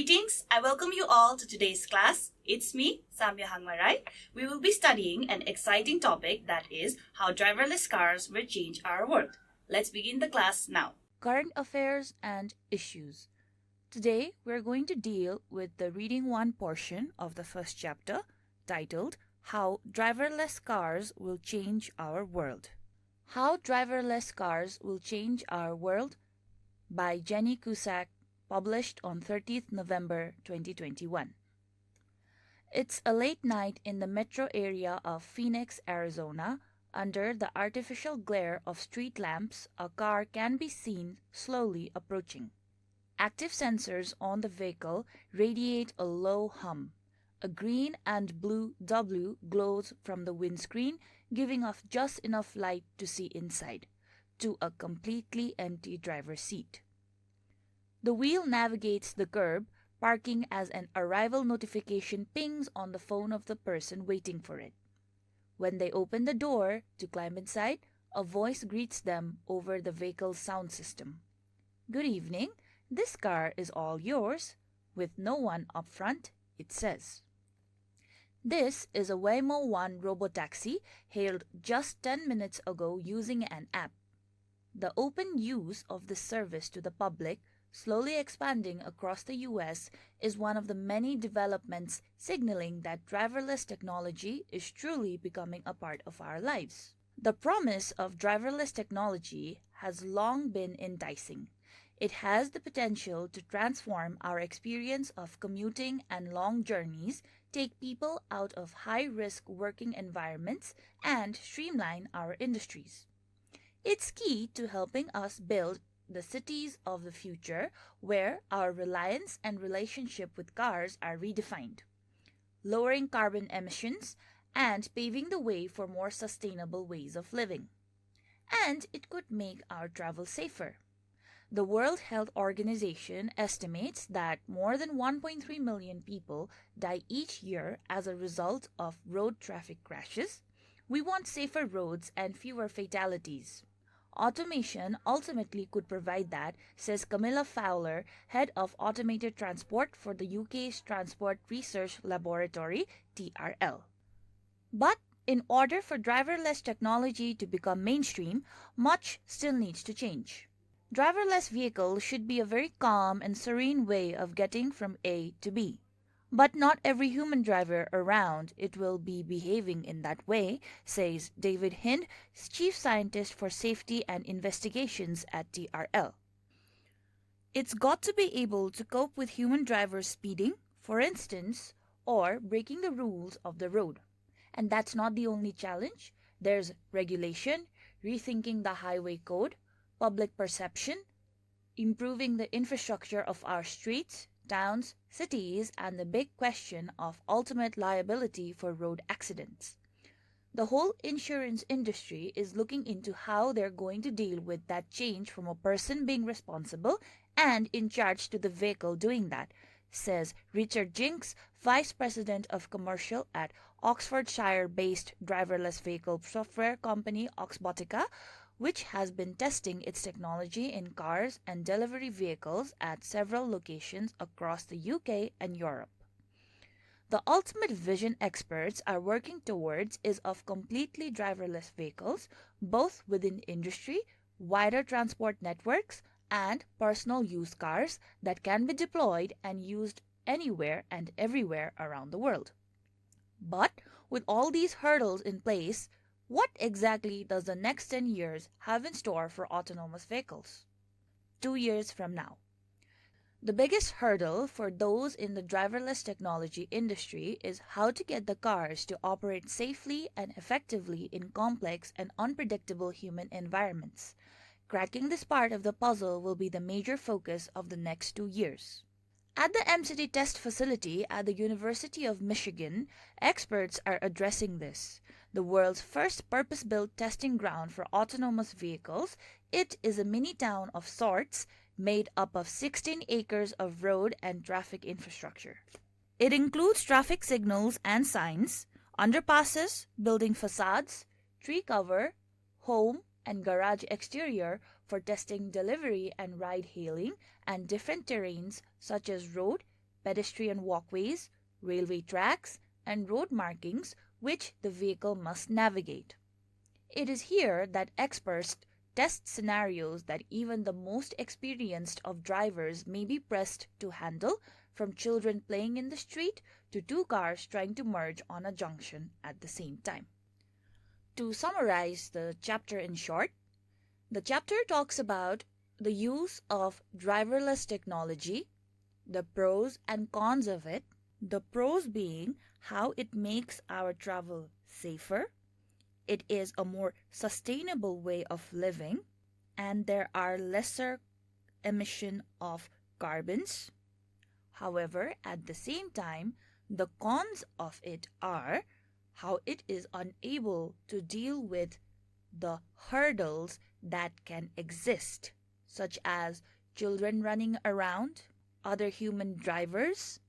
Greetings, I welcome you all to today's class. It's me, Samyo Hangma Rai. We will be studying an exciting topic that is how driverless cars will change our world. Let's begin the class now. Current affairs and issues. Today, we're going to deal with the reading one portion of the first chapter titled How Driverless Cars Will Change Our World. How Driverless Cars Will Change Our World by Jenny Cusack, published on 30th November 2021. It's a late night in the metro area of Phoenix, Arizona. Under the artificial glare of street lamps, a car can be seen slowly approaching. Active sensors on the vehicle radiate a low hum. A green and blue W glows from the windscreen, giving off just enough light to see inside, to a completely empty driver's seat. The wheel navigates the curb, parking as an arrival notification pings on the phone of the person waiting for it. When they open the door to climb inside, a voice greets them over the vehicle's sound system. "Good evening, this car is all yours," with no one up front, it says. This is a Waymo One robotaxi hailed just 10 minutes ago using an app. The open use of this service to the public, slowly expanding across the US, is one of the many developments signaling that driverless technology is truly becoming a part of our lives. The promise of driverless technology has long been enticing. It has the potential to transform our experience of commuting and long journeys, take people out of high-risk working environments, and streamline our industries. It's key to helping us build the cities of the future where our reliance and relationship with cars are redefined, lowering carbon emissions and paving the way for more sustainable ways of living. And it could make our travel safer. The World Health Organization estimates that more than 1.3 million people die each year as a result of road traffic crashes. We want safer roads and fewer fatalities. Automation ultimately could provide that, says Camilla Fowler, head of automated transport for the UK's Transport Research Laboratory, TRL. But in order for driverless technology to become mainstream, much still needs to change. Driverless vehicles should be a very calm and serene way of getting from A to B. But not every human driver around it will be behaving in that way, says David Hind, Chief Scientist for Safety and Investigations at TRL. It's got to be able to cope with human drivers speeding, for instance, or breaking the rules of the road. And that's not the only challenge. There's regulation, rethinking the highway code, public perception, improving the infrastructure of our streets, towns, cities, and the big question of ultimate liability for road accidents. The whole insurance industry is looking into how they're going to deal with that change from a person being responsible and in charge to the vehicle doing that, says Richard Jinks, Vice President of Commercial at Oxfordshire-based driverless vehicle software company Oxbotica, which has been testing its technology in cars and delivery vehicles at several locations across the UK and Europe. The ultimate vision experts are working towards is of completely driverless vehicles, both within industry, wider transport networks, and personal use cars that can be deployed and used anywhere and everywhere around the world. But with all these hurdles in place, what exactly does the next 10 years have in store for autonomous vehicles? 2 years from now. The biggest hurdle for those in the driverless technology industry is how to get the cars to operate safely and effectively in complex and unpredictable human environments. Cracking this part of the puzzle will be the major focus of the next 2 years. At the MCT test facility at the University of Michigan, experts are addressing this. The world's first purpose-built testing ground for autonomous vehicles, it is a mini-town of sorts made up of 16 acres of road and traffic infrastructure. It includes traffic signals and signs, underpasses, building facades, tree cover, home and garage exterior for testing delivery and ride-hailing and different terrains such as road, pedestrian walkways, railway tracks, and road markings which the vehicle must navigate. It is here that experts test scenarios that even the most experienced of drivers may be pressed to handle, from children playing in the street to two cars trying to merge on a junction at the same time. To summarize the chapter in short, the chapter talks about the use of driverless technology, the pros and cons of it, the pros being how it makes our travel safer, it is a more sustainable way of living, and there are lesser emission of carbons. However, at the same time, the cons of it are how it is unable to deal with the hurdles that can exist, such as children running around, other human drivers,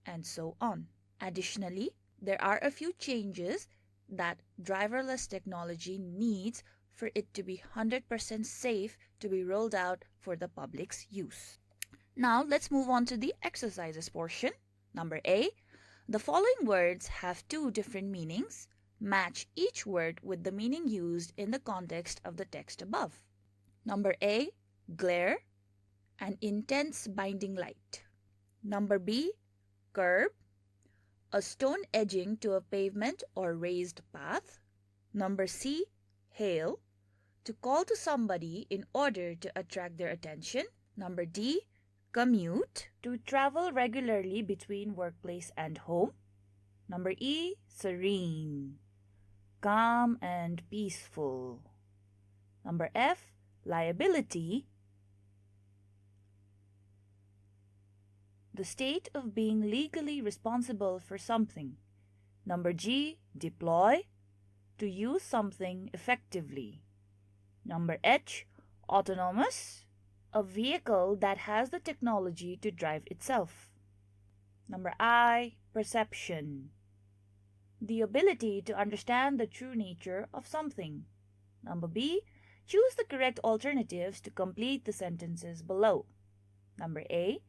and so on. Additionally, there are a few changes that driverless technology needs for it to be 100% safe to be rolled out for the public's use. Now let's move on to the exercises portion. Number A, the following words have two different meanings. Match each word with the meaning used in the context of the text above. Number A, glare, an intense binding light. Number B, curb, a stone edging to a pavement or raised path. Number C, hail, to call to somebody in order to attract their attention. Number D, commute, to travel regularly between workplace and home. Number E, serene, calm and peaceful. Number F, liability, the state of being legally responsible for something. Number G, deploy, to use something effectively. Number H, autonomous, a vehicle that has the technology to drive itself. Number I, perception, the ability to understand the true nature of something. Number B, choose the correct alternatives to complete the sentences below. Number A,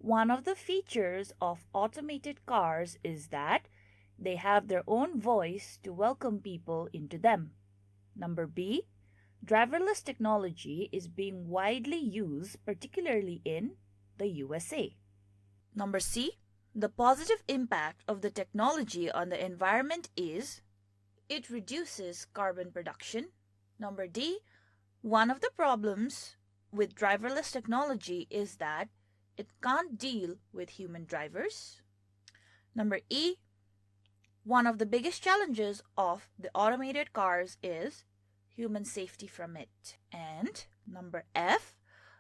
one of the features of automated cars is that they have their own voice to welcome people into them. Number B, driverless technology is being widely used, particularly in the USA. Number C, the positive impact of the technology on the environment is it reduces carbon production. Number D, one of the problems with driverless technology is that it can't deal with human drivers. Number E, one of the biggest challenges of the automated cars is human safety from it. And number F,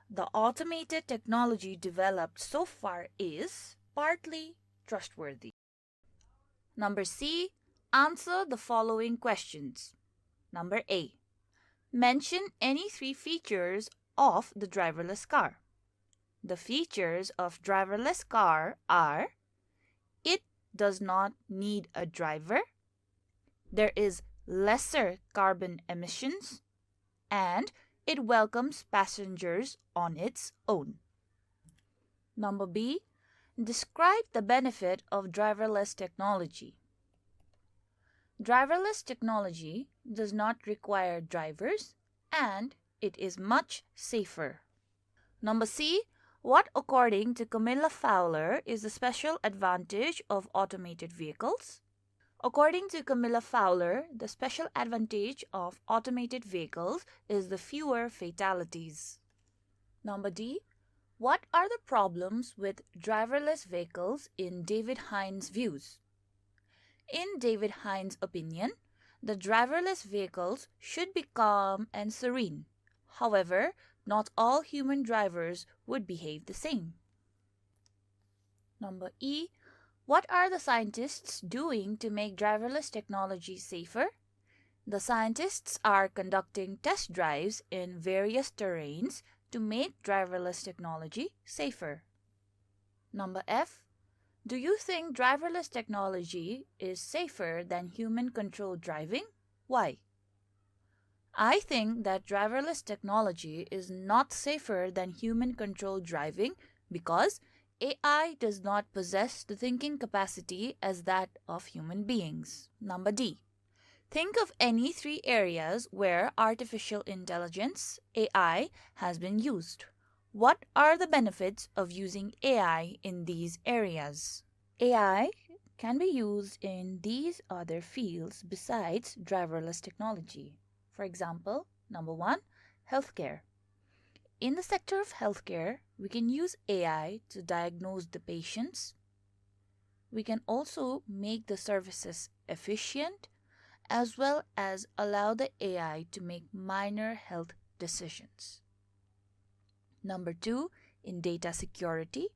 the automated technology developed so far is partly trustworthy. Number C, answer the following questions. Number A, mention any three features of the driverless car. The features of driverless car are: it does not need a driver, there is lesser carbon emissions, and it welcomes passengers on its own. Number B, describe the benefit of driverless technology. Driverless technology does not require drivers and it is much safer. Number C, what according to Camilla Fowler is the special advantage of automated vehicles? According to Camilla Fowler, the special advantage of automated vehicles is the fewer fatalities. Number D, what are the problems with driverless vehicles in David Hines' views? In David Hines' opinion, the driverless vehicles should be calm and serene. However, not all human drivers would behave the same. Number E, what are the scientists doing to make driverless technology safer? The scientists are conducting test drives in various terrains to make driverless technology safer. Number F, do you think driverless technology is safer than human-controlled driving? Why? I think that driverless technology is not safer than human-controlled driving because AI does not possess the thinking capacity as that of human beings. Number D. Think of any three areas where artificial intelligence, AI, has been used. What are the benefits of using AI in these areas? AI can be used in these other fields besides driverless technology. For example, number 1, healthcare. In the sector of healthcare, we can use AI to diagnose the patients. We can also make the services efficient as well as allow the AI to make minor health decisions. Number 2, in data security,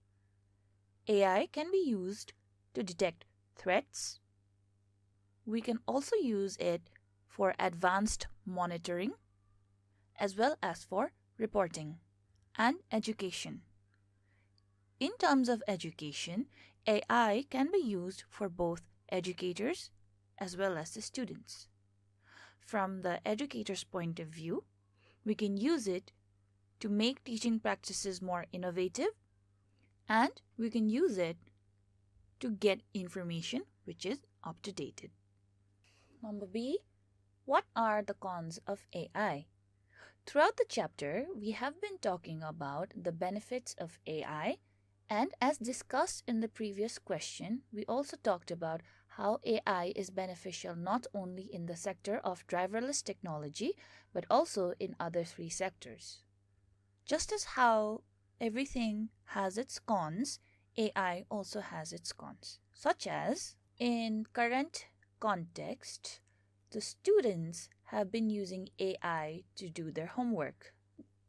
AI can be used to detect threats. We can also use it for advanced monitoring as well as for reporting. And education. In terms of education, AI can be used for both educators as well as the students. From the educator's point of view, we can use it to make teaching practices more innovative, and we can use it to get information which is up to date. Number B, what are the cons of AI? Throughout the chapter, we have been talking about the benefits of AI, and as discussed in the previous question, we also talked about how AI is beneficial not only in the sector of driverless technology, but also in other three sectors. Just as how everything has its cons, AI also has its cons, such as in current context, the students have been using AI to do their homework.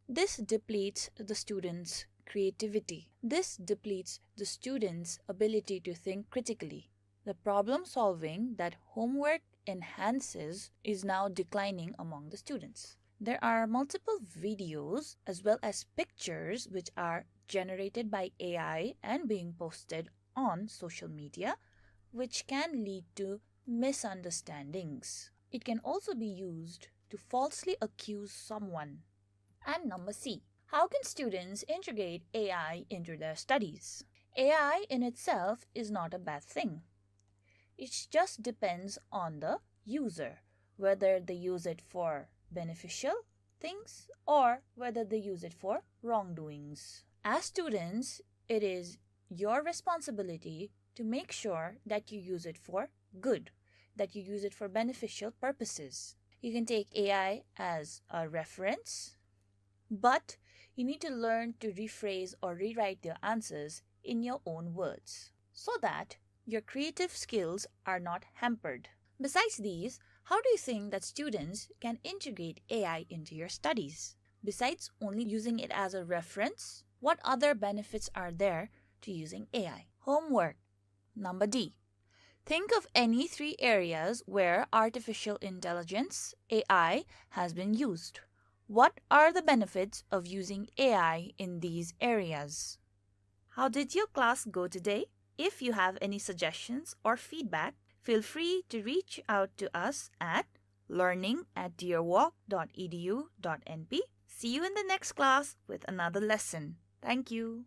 This depletes the students' creativity. This depletes the students' ability to think critically. The problem solving that homework enhances is now declining among the students. There are multiple videos as well as pictures which are generated by AI and being posted on social media, which can lead to misunderstandings. It can also be used to falsely accuse someone. And number C, how can students integrate AI into their studies? AI in itself is not a bad thing. It just depends on the user, whether they use it for beneficial things or whether they use it for wrongdoings. As students, it is your responsibility to make sure that you use it for good, that you use it for beneficial purposes. You can take AI as a reference, but you need to learn to rephrase or rewrite your answers in your own words so that your creative skills are not hampered. Besides these, how do you think that students can integrate AI into your studies? Besides only using it as a reference, what other benefits are there to using AI? Homework. Number D. Think of any three areas where artificial intelligence, AI, has been used. What are the benefits of using AI in these areas? How did your class go today? If you have any suggestions or feedback, feel free to reach out to us at learning@dearwalk.edu.np. See you in the next class with another lesson. Thank you.